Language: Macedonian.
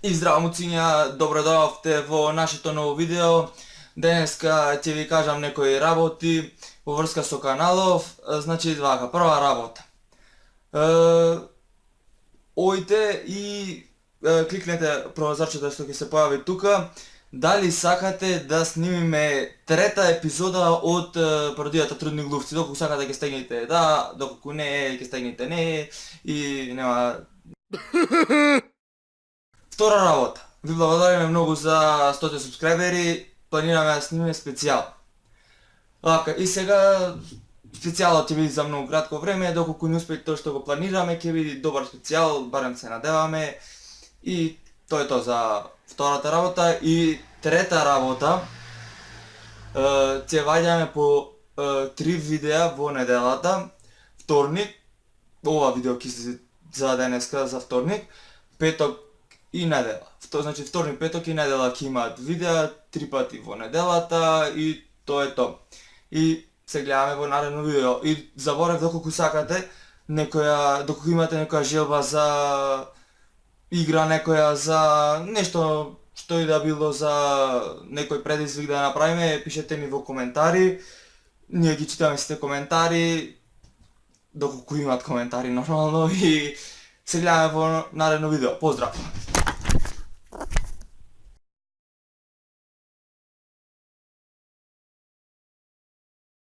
И здраво муциња, добро дојавте во нашето ново видео. Денеска ќе ви кажам некои работи во врска со каналов. Значи вака, прва работа. Ојте и кликнете прозорчето што ќе се појави тука. Дали сакате да снимиме трета епизода од пародијата Трудни глувци? Доколку сакате ќе стегнете да, доколку не ќе стегнете не и нема. Втора работа. Ви благодариме многу за 100 субскрайбери, планираме да снимиме специјал. Лака, и сега специјалот ќе биде за многу кратко време, доколку не успее тоа што го планираме, ќе биде добар специјал, барем се надеваме. И тоа е тоа за втората работа. И трета работа, ќе ваѓаме по 3 видеа во неделата. Вторник, ова видео ќе се за денеска, за вторник, петок и недела. Значи вторник, петок и недела ќе имаат видеа 3 пати во неделата и тоа е тоа. И се гледаме во наредно видео. И заборев, доколку сакате доколку имате некоја желба за игра, некоја за нешто што и да било, за некој предизвик да направиме, пишете ми во коментари. Ние ги читаме сите коментари, доколку имаат коментари нормално, и се гледаме во наредно видео. Поздрав!